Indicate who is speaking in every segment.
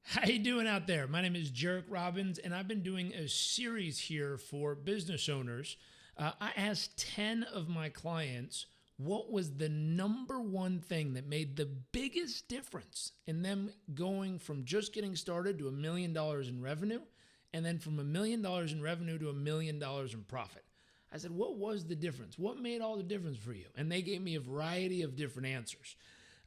Speaker 1: How you doing out there? My name is Jarek Robbins, and I've been doing a series here for business owners. I asked 10 of my clients what was the number one thing that made the biggest difference in them going from just getting started to $1 million in revenue, and then from $1 million in revenue to $1 million in profit. I said, what was the difference? What made all the difference for you? And they gave me a variety of different answers.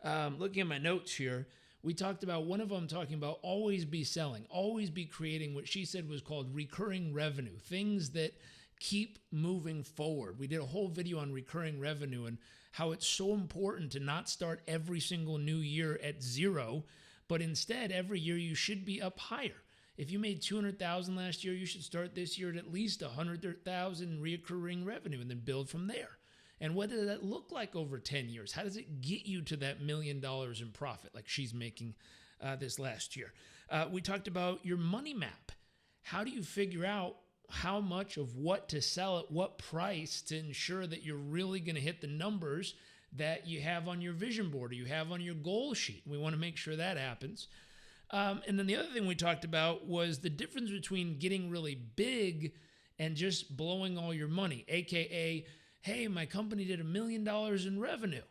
Speaker 1: Looking at my notes here, we talked about one of them talking about always be selling, always be creating what she said was called recurring revenue, things that keep moving forward. We did a whole video on recurring revenue and how it's so important to not start every single new year at zero, but instead every year you should be up higher. If you made $200,000 last year, you should start this year at least $100,000 recurring revenue and then build from there. And what does that look like over 10 years? How does it get you to that $1 million in profit like she's making this last year? We talked about your money map. How do you figure out how much of what to sell at what price to ensure that you're really going to hit the numbers that you have on your vision board or you have on your goal sheet? We want to make sure that happens. And then the other thing we talked about was the difference between getting really big and just blowing all your money, AKA, hey, my company did $1 million in revenue.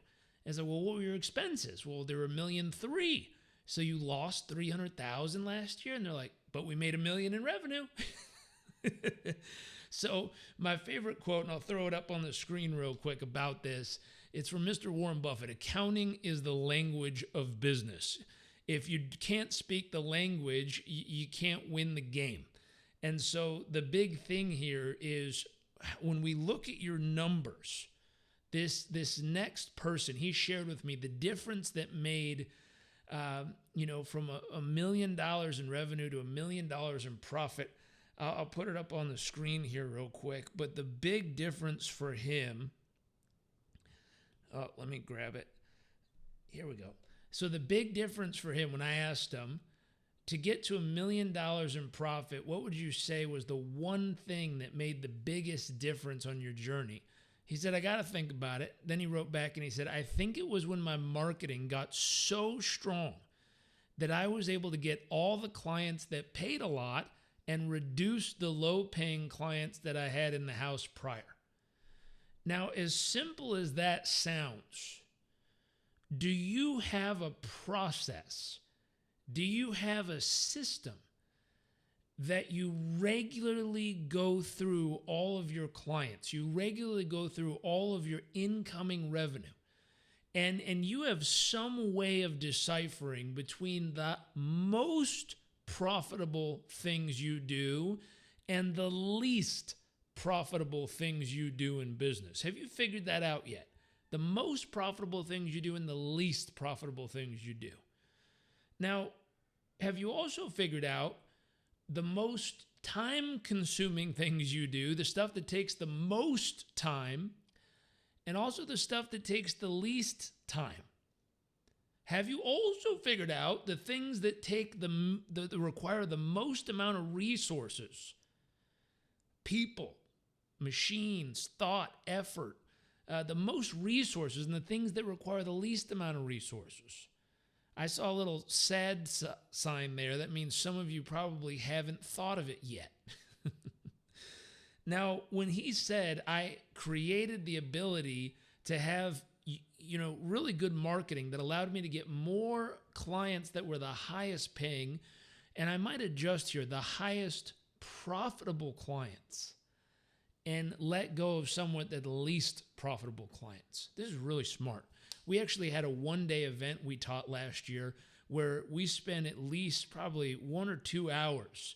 Speaker 1: And I said, well, what were your expenses? Well, they were $1.3 million. So you lost $300,000 last year? And they're like, but we made $1 million in revenue. So my favorite quote, and I'll throw it up on the screen real quick about this, it's from Mr. Warren Buffett. Accounting is the language of business. If you can't speak the language, you can't win the game. And so the big thing here is when we look at your numbers, this next person, he shared with me the difference that made, from $1 million in revenue to $1 million in profit. I'll put it up on the screen here real quick. But the big difference for him, let me grab it. Here we go. So the big difference for him when I asked him, to get to $1 million in profit, what would you say was the one thing that made the biggest difference on your journey? He said, I got to think about it. Then he wrote back and he said, I think it was when my marketing got so strong that I was able to get all the clients that paid a lot and reduce the low-paying clients that I had in the house prior. Now, as simple as that sounds, do you have a process? Do you have a system that you regularly go through all of your clients? You regularly go through all of your incoming revenue. And you have some way of deciphering between the most profitable things you do and the least profitable things you do in business. Have you figured that out yet? The most profitable things you do and the least profitable things you do. Now, have you also figured out the most time-consuming things you do, the stuff that takes the most time, and also the stuff that takes the least time? Have you also figured out the things that take that require the most amount of resources, people, machines, thought, effort, the most resources, and the things that require the least amount of resources? I saw a little sad sign there. That means some of you probably haven't thought of it yet. Now, when he said, I created the ability to have, really good marketing that allowed me to get more clients that were the highest paying, and I might adjust here, the highest profitable clients, and let go of somewhat the least profitable clients. This is really smart. We actually had a one-day event we taught last year where we spent at least probably 1 or 2 hours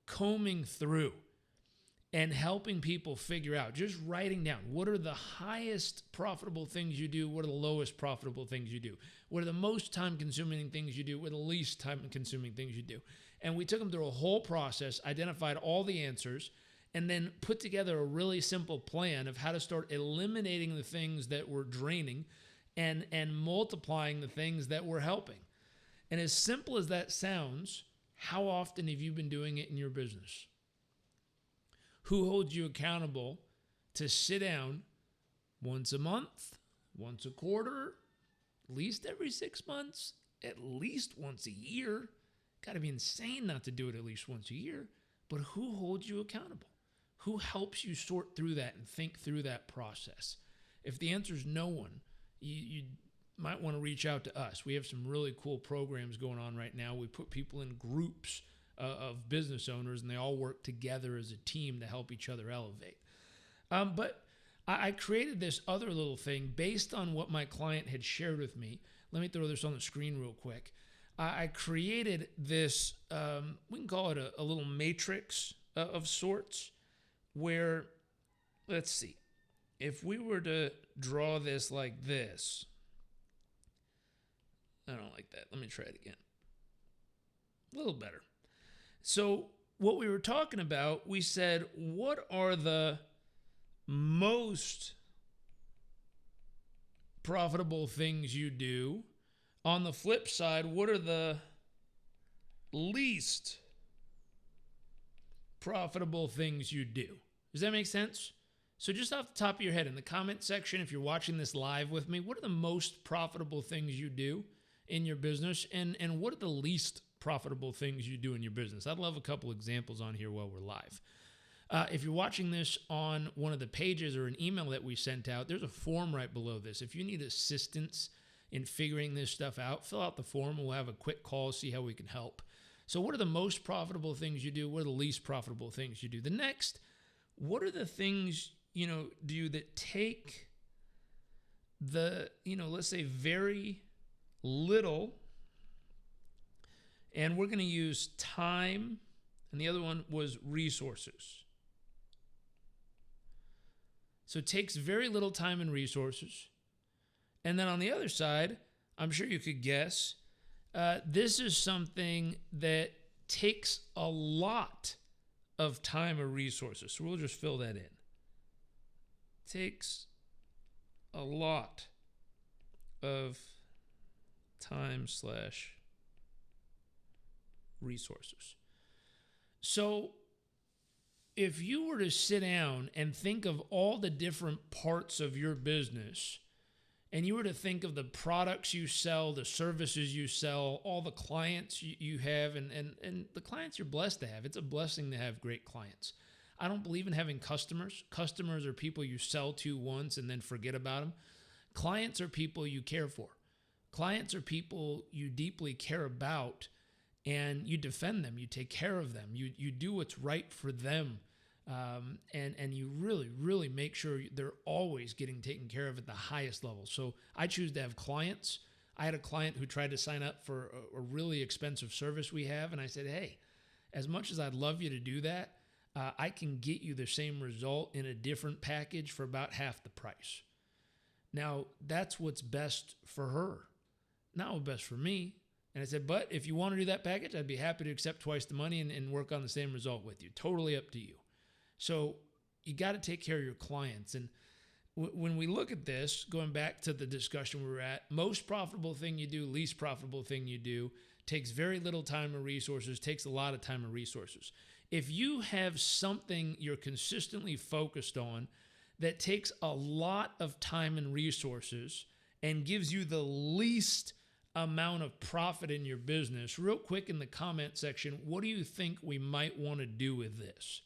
Speaker 1: combing through and helping people figure out, just writing down, what are the highest profitable things you do? What are the lowest profitable things you do? What are the most time-consuming things you do? What are the least time-consuming things you do? And we took them through a whole process, identified all the answers, and then put together a really simple plan of how to start eliminating the things that were draining and multiplying the things that were helping. And as simple as that sounds, how often have you been doing it in your business? Who holds you accountable to sit down once a month, once a quarter, at least every 6 months, at least once a year, got to be insane not to do it at least once a year. But who holds you accountable? Who helps you sort through that and think through that process? If the answer is no one, you might want to reach out to us. We have some really cool programs going on right now. We put people in groups of business owners, and they all work together as a team to help each other elevate. But I created this other little thing based on what my client had shared with me. Let me throw this on the screen real quick. I created this, we can call it a little matrix of sorts, where, let's see, if we were to draw this like this, I don't like that. Let me try it again. A little better. So what we were talking about, we said, what are the most profitable things you do? On the flip side, what are the least profitable things you do? Does that make sense? So just off the top of your head, in the comment section, if you're watching this live with me, what are the most profitable things you do in your business? And what are the least profitable things you do in your business? I'd love a couple examples on here while we're live. If you're watching this on one of the pages or an email that we sent out, there's a form right below this. If you need assistance in figuring this stuff out, fill out the form. We'll have a quick call, see how we can help. So what are the most profitable things you do? What are the least profitable things you do? The next, what are the things, do that take the, let's say very little, and we're going to use time, and the other one was resources. So it takes very little time and resources. And then on the other side, I'm sure you could guess, this is something that takes a lot of time or resources. So we'll just fill that in. Takes a lot of time / resources. So if you were to sit down and think of all the different parts of your business, and you were to think of the products you sell, the services you sell, all the clients you have, and the clients you're blessed to have, it's a blessing to have great clients. I don't believe in having customers. Customers are people you sell to once and then forget about them. Clients are people you care for. Clients are people you deeply care about, and you defend them. You take care of them. You do what's right for them. And you really, really make sure they're always getting taken care of at the highest level. So I choose to have clients. I had a client who tried to sign up for a really expensive service we have, and I said, hey, as much as I'd love you to do that, I can get you the same result in a different package for about half the price. Now, that's what's best for her, not what's best for me. And I said, but if you want to do that package, I'd be happy to accept twice the money and work on the same result with you. Totally up to you. So you got to take care of your clients. And when we look at this, going back to the discussion we were at, most profitable thing you do, least profitable thing you do, takes very little time or resources, takes a lot of time and resources. If you have something you're consistently focused on that takes a lot of time and resources and gives you the least amount of profit in your business, real quick in the comment section, what do you think we might want to do with this?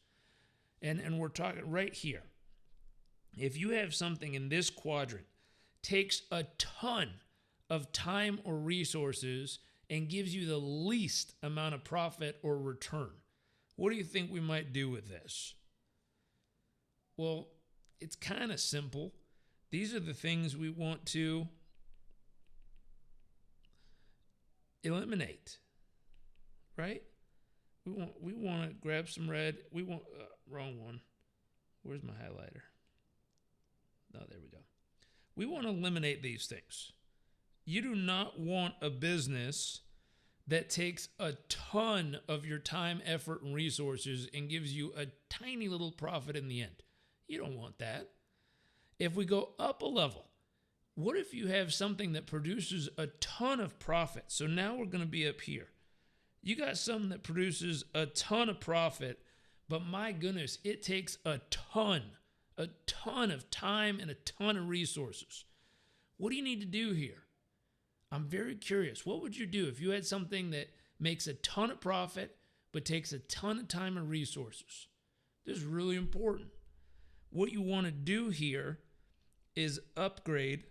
Speaker 1: And we're talking right here. If you have something in this quadrant, takes a ton of time or resources and gives you the least amount of profit or return, what do you think we might do with this? Well, it's kind of simple. These are the things we want to eliminate, right? We want to grab some red. We want, wrong one. Where's my highlighter? Oh, there we go. We want to eliminate these things. You do not want a business that takes a ton of your time, effort, and resources and gives you a tiny little profit in the end. You don't want that. If we go up a level, what if you have something that produces a ton of profit? So now we're going to be up here. You got something that produces a ton of profit, but my goodness, it takes a ton of time and a ton of resources. What do you need to do here? I'm very curious. What would you do if you had something that makes a ton of profit, but takes a ton of time and resources. This is really important. What you want to do here is upgrade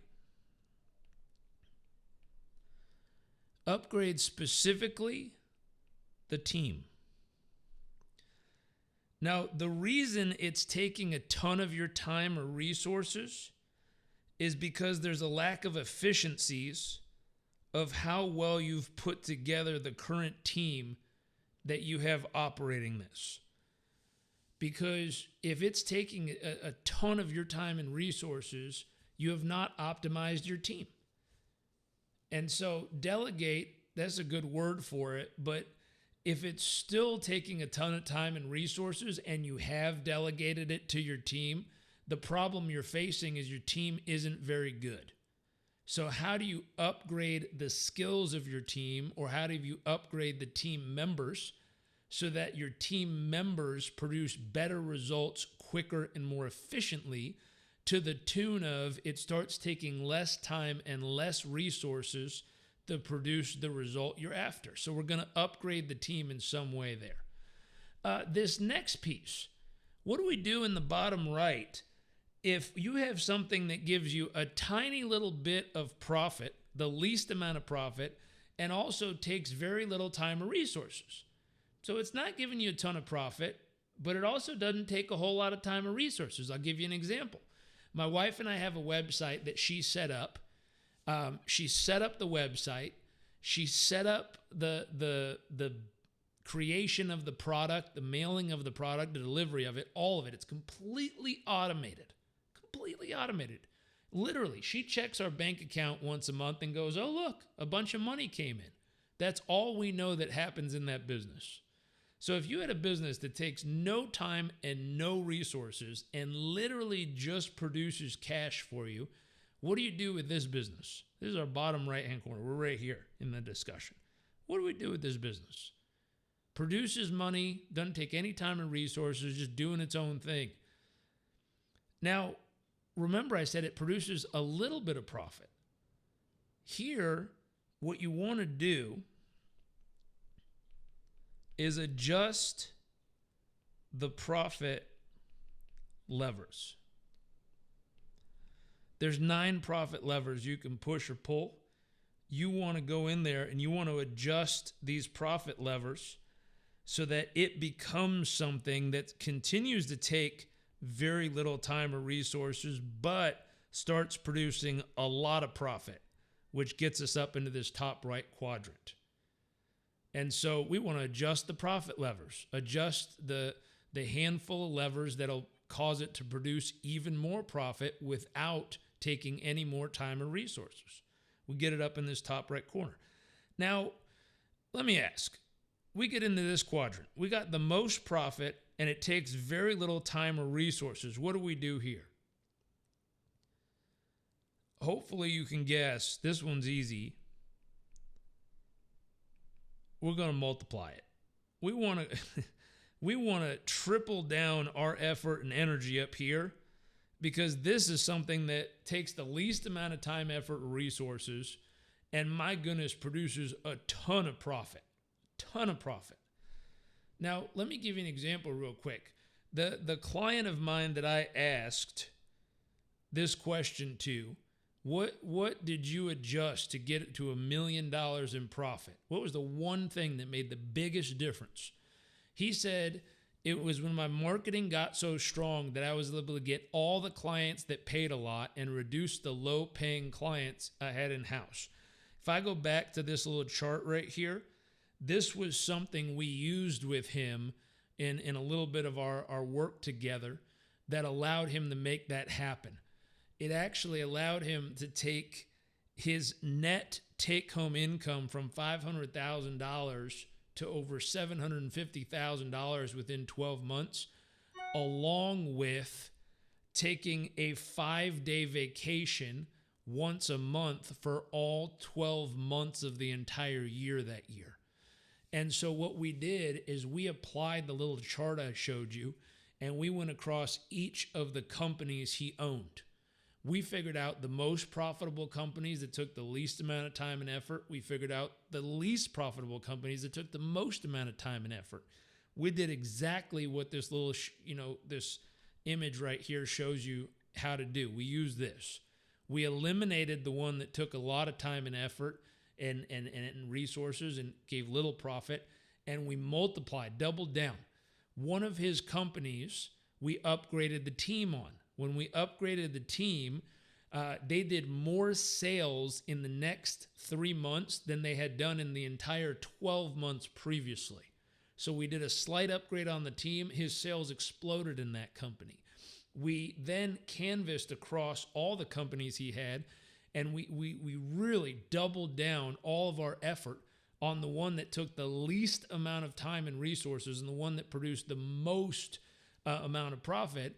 Speaker 1: specifically the team. Now, the reason it's taking a ton of your time or resources is because there's a lack of efficiencies of how well you've put together the current team that you have operating this. Because if it's taking a ton of your time and resources, you have not optimized your team. And so delegate, that's a good word for it, but if it's still taking a ton of time and resources and you have delegated it to your team, the problem you're facing is your team isn't very good. So how do you upgrade the skills of your team, or how do you upgrade the team members so that your team members produce better results quicker and more efficiently, to the tune of it starts taking less time and less resources to produce the result you're after? So we're going to upgrade the team in some way there. This next piece, what do we do in the bottom right if you have something that gives you a tiny little bit of profit, the least amount of profit, and also takes very little time or resources? So it's not giving you a ton of profit, but it also doesn't take a whole lot of time or resources. I'll give you an example. My wife and I have a website that she set up. She set up the website. She set up the creation of the product, the mailing of the product, the delivery of it, all of it. It's completely automated. Completely automated. Literally, she checks our bank account once a month and goes, oh, look, a bunch of money came in. That's all we know that happens in that business. So if you had a business that takes no time and no resources and literally just produces cash for you, what do you do with this business? This is our bottom right-hand corner. We're right here in the discussion. What do we do with this business? Produces money, doesn't take any time and resources, just doing its own thing. Now, remember I said it produces a little bit of profit. Here, what you want to do is adjust the profit levers. There's 9 profit levers you can push or pull. You want to go in there and you want to adjust these profit levers so that it becomes something that continues to take very little time or resources, but starts producing a lot of profit, which gets us up into this top right quadrant. And so we want to adjust the profit levers, adjust the handful of levers that'll cause it to produce even more profit without taking any more time or resources. We get it up in this top right corner. Now, let me ask, we get into this quadrant. We got the most profit and it takes very little time or resources. What do we do here? Hopefully you can guess. This one's easy. We're going to multiply it. We want to triple down our effort and energy up here, because this is something that takes the least amount of time, effort, or resources, and my goodness, produces a ton of profit. Ton of profit. Now, let me give you an example real quick. The client of mine that I asked this question to, what did you adjust to get it to $1 million in profit? What was the one thing that made the biggest difference? He said, it was when my marketing got so strong that I was able to get all the clients that paid a lot and reduce the low-paying clients I had in-house. If I go back to this little chart right here, this was something we used with him in a little bit of our work together that allowed him to make that happen. It actually allowed him to take his net take-home income from $500,000 to over $750,000 within 12 months, along with taking a 5-day vacation once a month for all 12 months of the entire year that year. And so what we did is we applied the little chart I showed you, and we went across each of the companies he owned. We figured out the most profitable companies that took the least amount of time and effort. We figured out the least profitable companies that took the most amount of time and effort. We did exactly what this little, this image right here shows you how to do. We used this. We eliminated the one that took a lot of time and effort and resources and gave little profit, and we multiplied, doubled down. One of his companies, we upgraded the team on. When we upgraded the team, they did more sales in the next 3 months than they had done in the entire 12 months previously. So we did a slight upgrade on the team. His sales exploded in that company. We then canvassed across all the companies he had, and we really doubled down all of our effort on the one that took the least amount of time and resources and the one that produced the most amount of profit.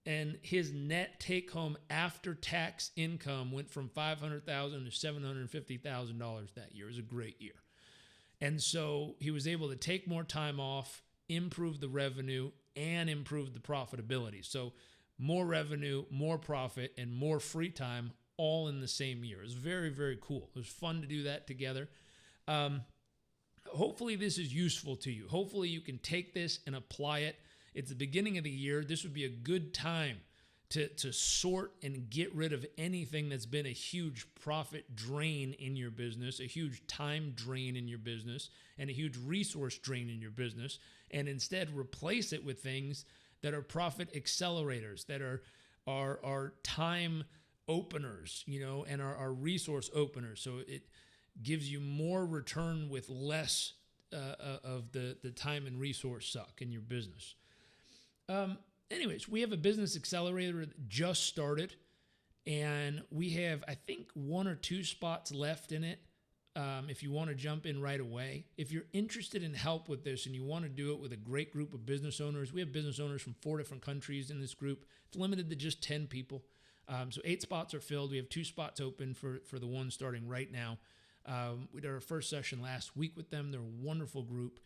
Speaker 1: And his net take-home after-tax income went from $500,000 to $750,000 that year. It was a great year. And so he was able to take more time off, improve the revenue, and improve the profitability. So more revenue, more profit, and more free time all in the same year. It was very, very cool. It was fun to do that together. Hopefully this is useful to you. Hopefully you can take this and apply it. It's the beginning of the year. This would be a good time to sort and get rid of anything that's been a huge profit drain in your business, a huge time drain in your business, and a huge resource drain in your business, and instead replace it with things that are profit accelerators, that are time openers, and are resource openers. So it gives you more return with less of the time and resource suck in your business. Anyways, we have a business accelerator that just started, and we have, I think, 1 or 2 spots left in it. If you want to jump in right away, if you're interested in help with this and you want to do it with a great group of business owners, we have business owners from 4 different countries in this group. It's limited to just 10 people. So 8 spots are filled. We have 2 spots open for the one starting right now. We did our first session last week with them. They're a wonderful group.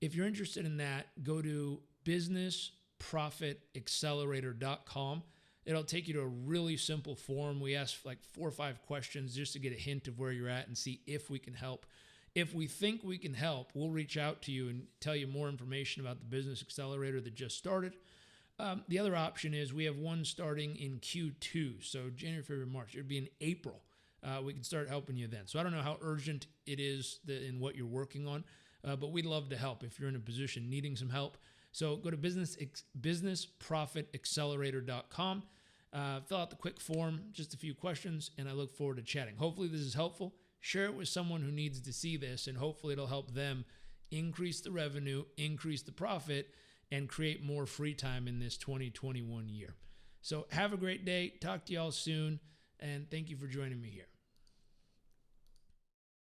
Speaker 1: If you're interested in that, go to businessprofitaccelerator.com. It'll take you to a really simple form. We ask like 4 or 5 questions just to get a hint of where you're at and see if we can help. If we think we can help, we'll reach out to you and tell you more information about the business accelerator that just started. The other option is we have one starting in Q2. So January, February, March. It would be in April. We can start helping you then. So I don't know how urgent it is in what you're working on, but we'd love to help if you're in a position needing some help. So go to businessprofitaccelerator.com, fill out the quick form, just a few questions, and I look forward to chatting. Hopefully this is helpful. Share it with someone who needs to see this, and hopefully it'll help them increase the revenue, increase the profit, and create more free time in this 2021 year. So have a great day. Talk to y'all soon, and thank you for joining me here.